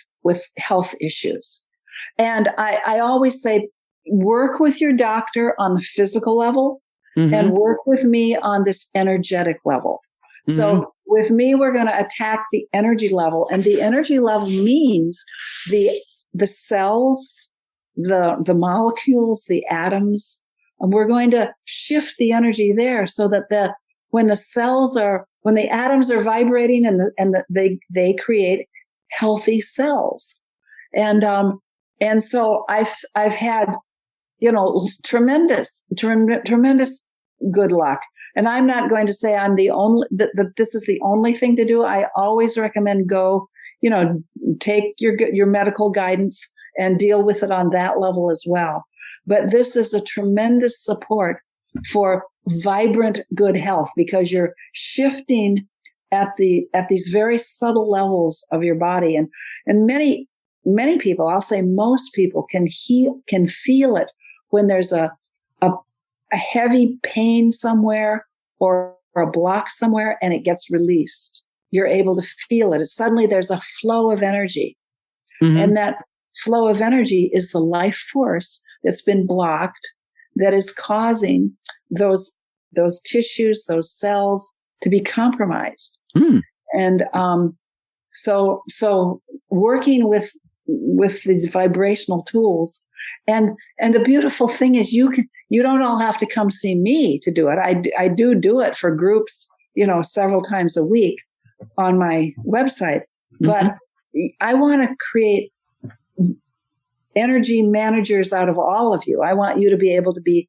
health issues. And I always say, work with your doctor on the physical level and work with me on this energetic level. So with me, we're going to attack the energy level. And the energy level means the cells, the molecules, the atoms. And we're going to shift the energy there so that when the atoms are vibrating and they create healthy cells. And so I've had, tremendous good luck. And I'm not going to say I'm the only, that this is the only thing to do. I always recommend take your medical guidance and deal with it on that level as well. But this is a tremendous support for vibrant good health, because you're shifting at these very subtle levels of your body. And many people, I'll say most people, can feel it when there's a heavy pain somewhere or a block somewhere and it gets released. You're able to feel it. Suddenly there's a flow of energy. Mm-hmm. And that flow of energy is the life force that's been blocked that is causing those tissues, those cells to be compromised. Mm. And so working with these vibrational tools, and the beautiful thing is you don't all have to come see me to do it. I do it for groups, several times a week on my website. Mm-hmm. But I want to create energy managers out of all of you. I want you to be able to be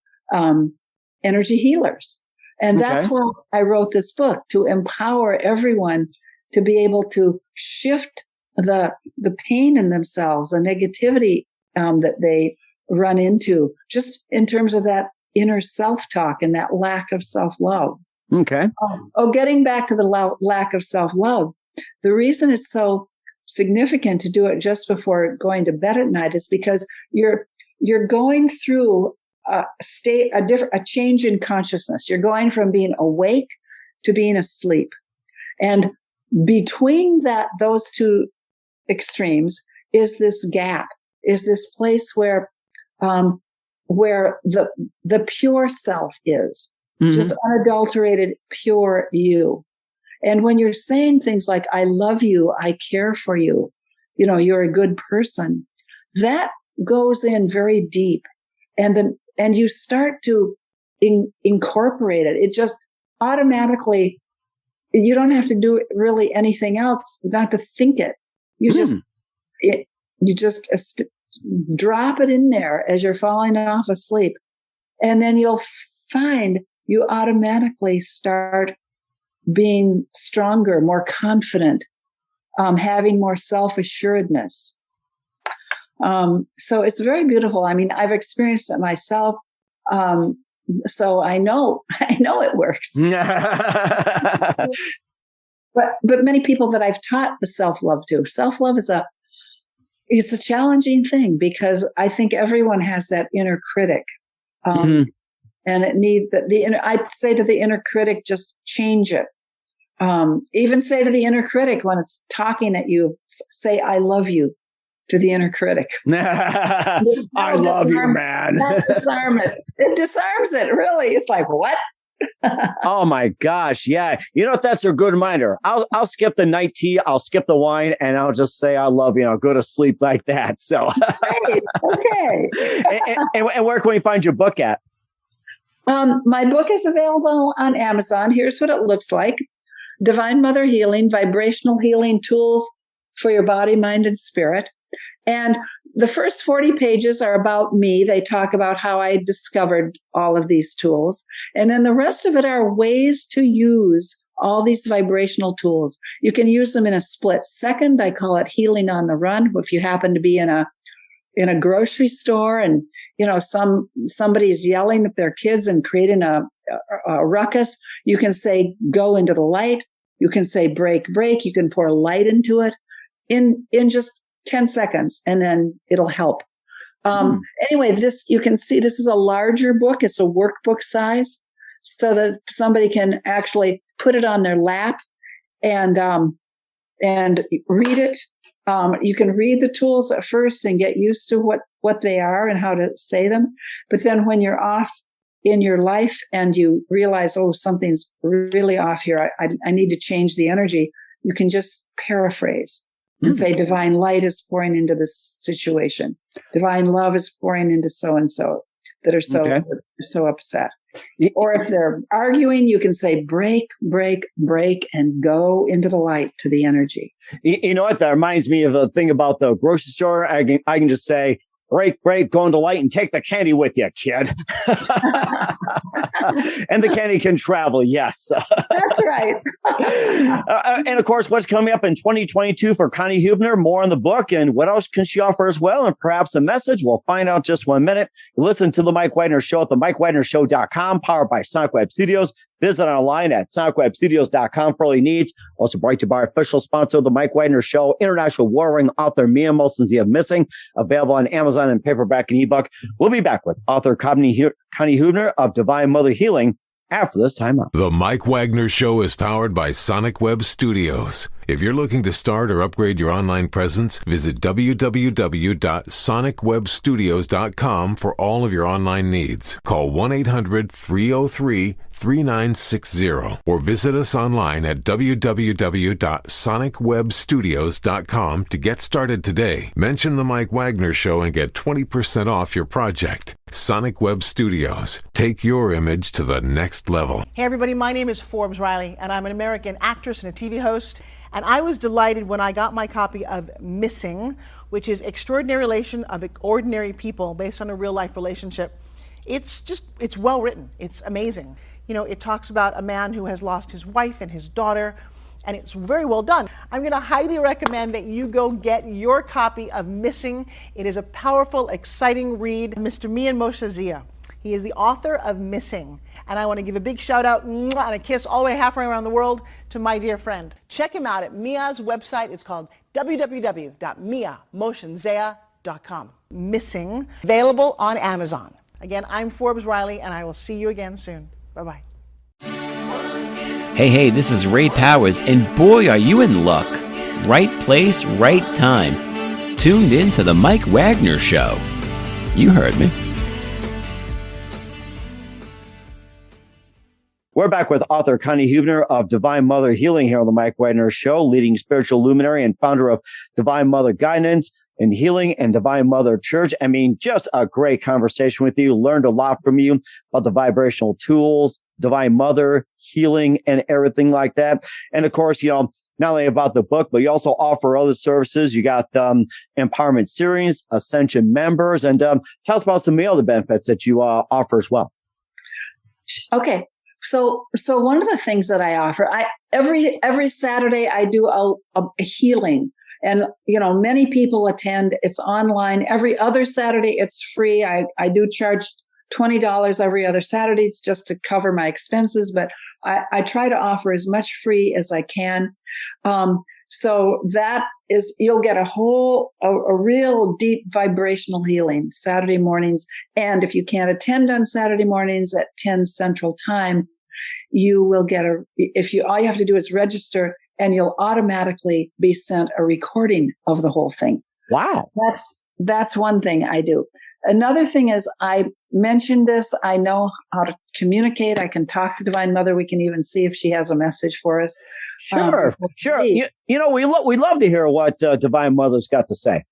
energy healers. And that's why I wrote this book, to empower everyone to be able to shift the pain in themselves, the negativity that they run into, just in terms of that inner self-talk and that lack of self-love. Okay. Getting back to the lack of self-love, the reason it's so significant to do it just before going to bed at night is because you're going through a change in consciousness. You're going from being awake to being asleep. And between those two extremes is this gap, is this place where the pure self is, mm-hmm. just unadulterated, pure you. And when you're saying things like, I love you, I care for you, you're a good person, that goes in very deep. And you start to incorporate it. It just automatically, you don't have to do really anything else, not to think it. You just drop it in there as you're falling off asleep. And then you'll find you automatically start being stronger, more confident, having more self-assuredness. So it's very beautiful. I mean, I've experienced it myself. So I know it works. But many people that I've taught the self-love to, self-love it's a challenging thing, because I think everyone has that inner critic. Mm-hmm. And it needs I'd say to the inner critic, just change it. Even say to the inner critic when it's talking at you, say, I love you to the inner critic. I love you, man. Disarm it. It disarms it, really. It's like, what? Oh my gosh. Yeah. That's a good reminder. I'll skip the night tea. I'll skip the wine, and I'll just say, I love you. I'll go to sleep like that. So, great. Okay. and where can we find your book at? My book is available on Amazon. Here's what it looks like. Divine Mother Healing, Vibrational Healing Tools for Your Body, Mind, and Spirit. And the first 40 pages are about me. They talk about how I discovered all of these tools. And then the rest of it are ways to use all these vibrational tools. You can use them in a split second. I call it healing on the run. If you happen to be in a grocery store and, somebody's yelling at their kids and creating a ruckus, you can say, go into the light. You can say, break. You can pour light into it in just 10 seconds, and then it'll help. Anyway, you can see this is a larger book. It's a workbook size, so that somebody can actually put it on their lap and read it. You can read the tools at first and get used to what they are and how to say them. But then when you're off in your life and you realize, oh, something's really off here, I need to change the energy, you can just paraphrase and say, divine light is pouring into this situation. Divine love is pouring into so-and-so that are so upset. Or if they're arguing, you can say, break, and go into the light to the energy. You know what? That reminds me of a thing about the grocery store. I can just say, break, go into light and take the candy with you, kid. And the candy can travel. Yes. That's right. And of course, what's coming up in 2022 for Connie Huebner? More on the book, and what else can she offer as well? And perhaps a message. We'll find out just 1 minute. Listen to the Mike Wagner Show at the MikeWagnerShow.com, powered by Sonic Web Studios. Visit online at sonicwebstudios.com for all your needs. Also brought to you by our official sponsor of the Mike Wagner Show, international warring author Mia Molson's The Missing, available on Amazon and paperback and ebook. We'll be back with author Connie Huebner of Divine Mother Healing after this timeout. The Mike Wagner Show is powered by Sonic Web Studios. If you're looking to start or upgrade your online presence, visit www.sonicwebstudios.com for all of your online needs. Call 1-800-303-3960 or visit us online at www.sonicwebstudios.com to get started today. Mention the Mike Wagner Show and get 20% off your project. Sonic Web Studios. Take your image to the next level. Hey everybody, my name is Forbes Riley and I'm an American actress and a TV host. And I was delighted when I got my copy of Missing, which is Extraordinary Relation of Ordinary People based on a real life relationship. It's well written. It's amazing. You know, it talks about a man who has lost his wife and his daughter, and it's very well done. I'm going to highly recommend that you go get your copy of Missing. It is a powerful, exciting read. Mr. Mian Moshe Zia. He is the author of Missing. And I want to give a big shout out and a kiss all the way halfway around the world to my dear friend. Check him out at Mia's website. It's called www.miamoshenzea.com. Missing, available on Amazon. Again, I'm Forbes Riley, and I will see you again soon. Bye-bye. Hey, this is Ray Powers, and boy, are you in luck. Right place, right time. Tuned in to the Mike Wagner Show. You heard me. We're back with author Connie Huebner of Divinemotherhealing here on the Mike Wagner Show, leading spiritual luminary and founder of Divinemotherguidance and Healing and Divinemotherchurch. I mean, just a great conversation with you. Learned a lot from you about the vibrational tools, Divine Mother, healing, and everything like that. And of course, you know, not only about the book, but you also offer other services. You got Empowerment Series, Ascension members, and tell us about some other benefits that you offer as well. Okay. So one of the things that I offer, every Saturday I do a healing, and you know, many people attend. It's online. Every other Saturday it's free. I do charge $20 every other Saturday. It's just to cover my expenses, but I try to offer as much free as I can. So that is, you'll get a real deep vibrational healing Saturday mornings. And if you can't attend on Saturday mornings at 10 Central Time, you will get all you have to do is register, and you'll automatically be sent a recording of the whole thing. Wow. That's one thing I do. Another thing is, I mentioned this, I know how to communicate. I can talk to Divine Mother. We can even see if she has a message for us. Sure. You know, we love to hear what Divine Mother's got to say.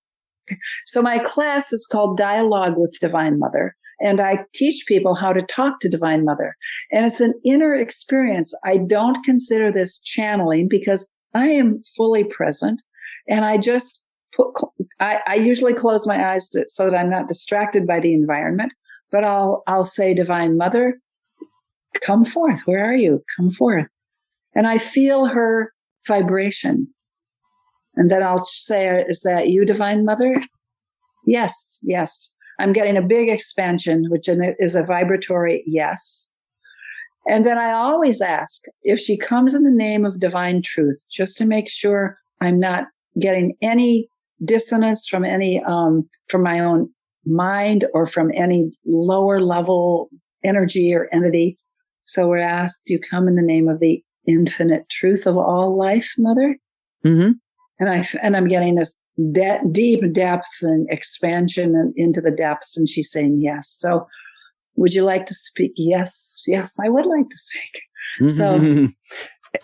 So my class is called Dialogue with Divine Mother, and I teach people how to talk to Divine Mother. And it's an inner experience. I don't consider this channeling because I am fully present, and I just I usually close my eyes so that I'm not distracted by the environment, but I'll say, Divine Mother, come forth. Where are you? Come forth. And I feel her vibration. And then I'll say, is that you, Divine Mother? Yes, yes. I'm getting a big expansion, which is a vibratory yes. And then I always ask if she comes in the name of divine truth, just to make sure I'm not getting any dissonance from from my own mind or from any lower level energy or entity. So we're asked, do you come in the name of the infinite truth of all life, Mother? Mm-hmm. And I'm getting this deep depth and expansion and into the depths. And she's saying yes. So would you like to speak? Yes. Yes, I would like to speak. Mm-hmm.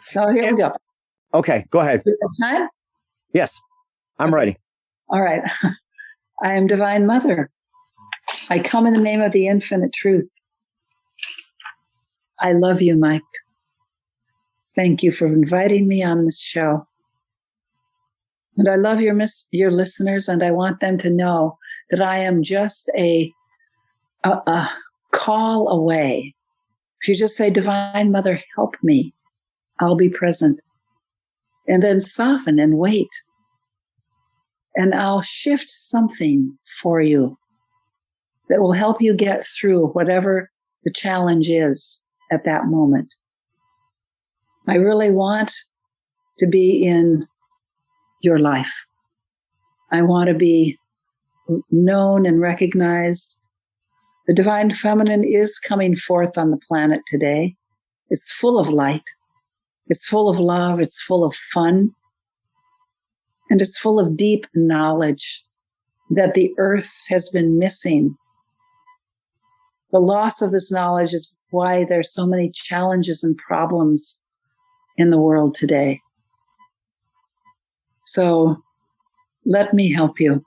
So here we go. Okay, go ahead. Time? Yes, I'm ready. All right. I am Divine Mother. I come in the name of the infinite truth. I love you, Mike. Thank you for inviting me on this show. And I love your listeners, and I want them to know that I am just a call away. If you just say, Divine Mother, help me, I'll be present. And then soften and wait. And I'll shift something for you that will help you get through whatever the challenge is at that moment. I really want to be in your life. I want to be known and recognized. The divine feminine is coming forth on the planet today. It's full of light. It's full of love. It's full of fun. And it's full of deep knowledge that the earth has been missing. The loss of this knowledge is why there's so many challenges and problems in the world today. So let me help you.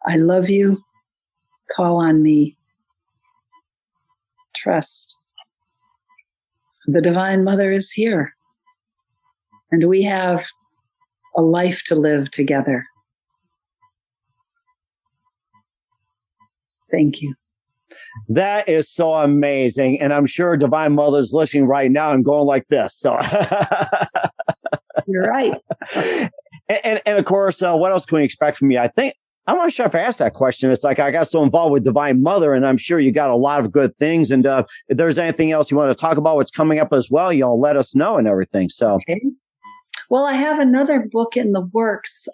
I love you. Call on me. Trust. The Divine Mother is here. And we have a life to live together. Thank you. That is so amazing. And I'm sure Divine Mother's listening right now and going like this. So You're right. And of course, what else can we expect from you? I'm not sure if I asked that question. It's like I got so involved with Divine Mother, and I'm sure you got a lot of good things. And if there's anything else you want to talk about, what's coming up as well, let us know and everything. So, okay. Well, I have another book in the works,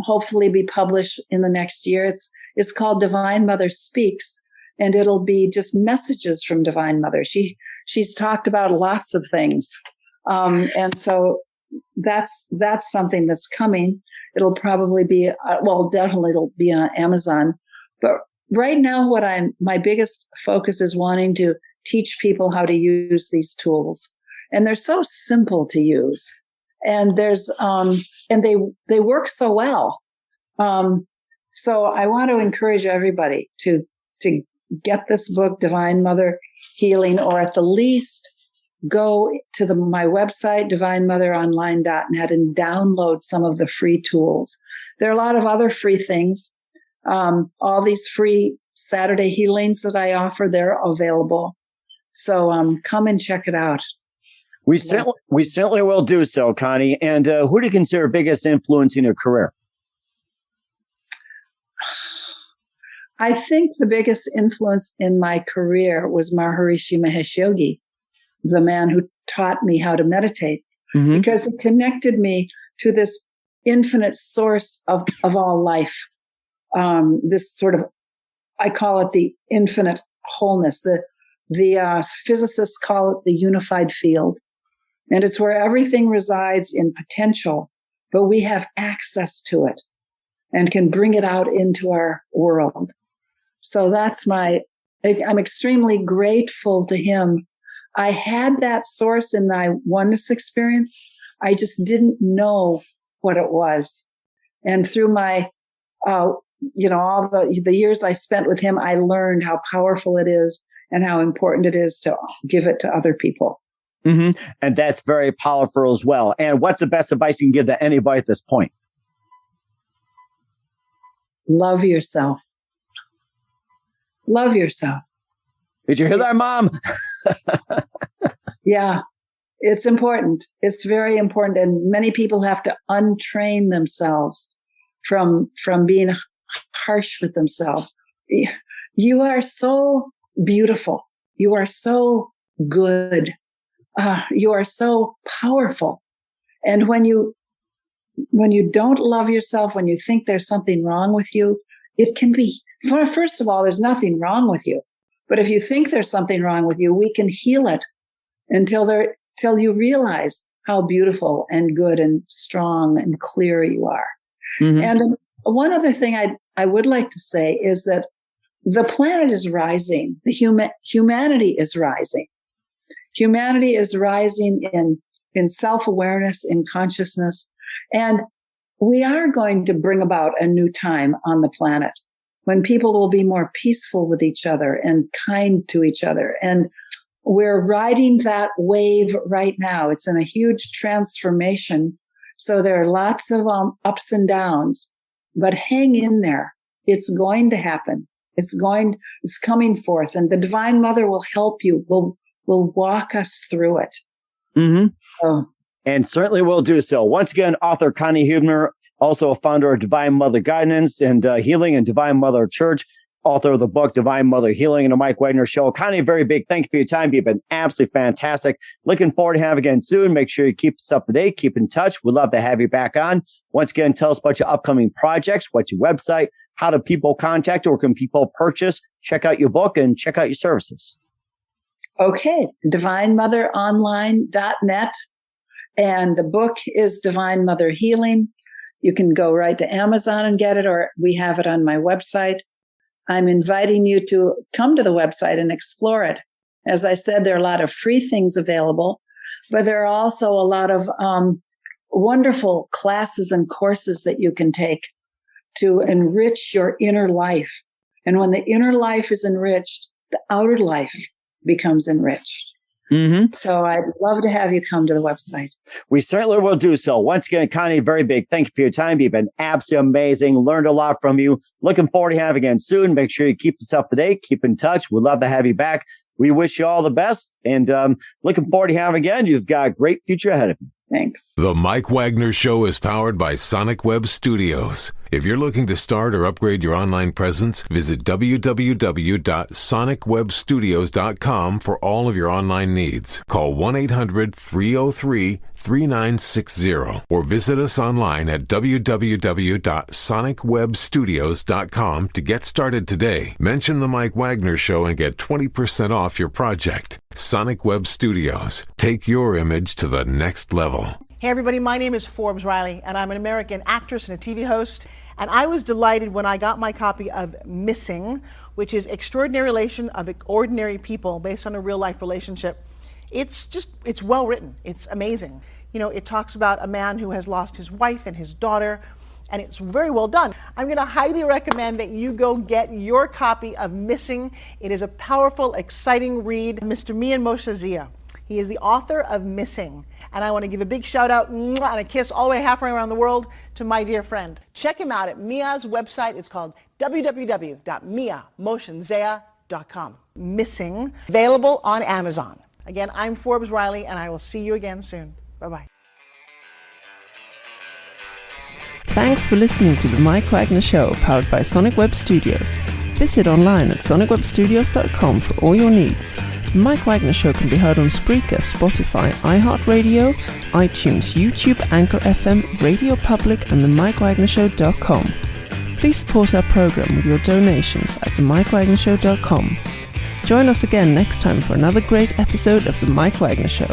hopefully be published in the next year. It's called Divine Mother Speaks, and it'll be just messages from Divine Mother. She's talked about lots of things, and so that's something that's coming. It'll probably be definitely it'll be on Amazon. But right now, my biggest focus is wanting to teach people how to use these tools, and they're so simple to use. And there's and they work so well. So I want to encourage everybody to get this book, Divine Mother Healing, or at the least go to my website, divinemotheronline.net, and download some of the free tools. There are a lot of other free things. All these free Saturday healings that I offer, they're available. So come and check it out. We certainly will do so, Connie. And who do you consider biggest influence in your career? I think the biggest influence in my career was Maharishi Mahesh Yogi, the man who taught me how to meditate, because it connected me to this infinite source of all life. This sort of, I call it the infinite wholeness. The physicists call it the unified field. And it's where everything resides in potential, but we have access to it and can bring it out into our world. So I'm extremely grateful to him. I had that source in my oneness experience. I just didn't know what it was. And through my, all the years I spent with him, I learned how powerful it is and how important it is to give it to other people. And that's very powerful as well. And what's the best advice you can give to anybody at this point? Love yourself. Love yourself. Did you hear that, Mom? Yeah, it's important. It's very important. And many people have to untrain themselves from being harsh with themselves. You are so beautiful. You are so good. You are so powerful. And when you don't love yourself, when you think there's something wrong with you, it can be, first of all, there's nothing wrong with you. But if you think there's something wrong with you, we can heal it till you realize how beautiful and good and strong and clear you are. And one other thing I would like to say is that the planet is rising. Humanity is rising. Humanity is rising in self-awareness, in consciousness. And we are going to bring about a new time on the planet when people will be more peaceful with each other and kind to each other. And we're riding that wave right now. It's in a huge transformation. So there are lots of ups and downs, but hang in there. It's going to happen. It's coming forth, and the Divine Mother will help you, will walk us through it. And certainly will do so. Once again, author Connie Huebner, also a founder of Divine Mother Guidance and Healing and Divine Mother Church, author of the book Divine Mother Healing and the Mike Wagner Show. Connie, a very big thank you for your time. You've been absolutely fantastic. Looking forward to having you again soon. Make sure you keep us up to date, keep in touch. We'd love to have you back on. Once again, tell us about your upcoming projects, what's your website, how do people contact you, or can people purchase, check out your book, and check out your services? Okay, divinemotheronline.net. And the book is Divine Mother Healing. You can go right to Amazon and get it, or we have it on my website. I'm inviting you to come to the website and explore it. As I said, there are a lot of free things available, but there are also a lot of wonderful classes and courses that you can take to enrich your inner life. And when the inner life is enriched, the outer life becomes enriched. Mm-hmm. So I'd love to have you come to the website. We certainly will do so. Once again, Connie, very big thank you for your time. You've been absolutely amazing. Learned a lot from you. Looking forward to having you again soon. Make sure you keep us up to date. Keep in touch. We'd love to have you back. We wish you all the best. And looking forward to having you again. You've got a great future ahead of you. Thanks. The Mike Wagner Show is powered by Sonic Web Studios. If you're looking to start or upgrade your online presence, visit www.sonicwebstudios.com for all of your online needs. Call 1-800-303-3960 or visit us online at www.sonicwebstudios.com to get started today. Mention the Mike Wagner Show and get 20% off your project. Sonic Web Studios. Take your image to the next level. Hey everybody, my name is Forbes Riley, and I'm an American actress and a TV host. And I was delighted when I got my copy of Missing, which is Extraordinary Relation of Ordinary People based on a real life relationship. It's well written. It's amazing. You know, it talks about a man who has lost his wife and his daughter, and it's very well done. I'm going to highly recommend that you go get your copy of Missing. It is a powerful, exciting read. Mr. Mian Moshe Zia. He is the author of Missing. And I want to give a big shout out and a kiss all the way halfway around the world to my dear friend. Check him out at Mia's website. It's called www.miamotionzea.com. Missing, available on Amazon. Again, I'm Forbes Riley, and I will see you again soon. Bye-bye. Thanks for listening to the Mike Wagner Show, powered by Sonic Web Studios. Visit online at sonicwebstudios.com for all your needs. The Mike Wagner Show can be heard on Spreaker, Spotify, iHeartradio, iTunes, YouTube, Anchor FM, Radio Public, and themikewagnershow.com. Please support our program with your donations at themikewagnershow.com. Join us again next time for another great episode of The Mike Wagner Show.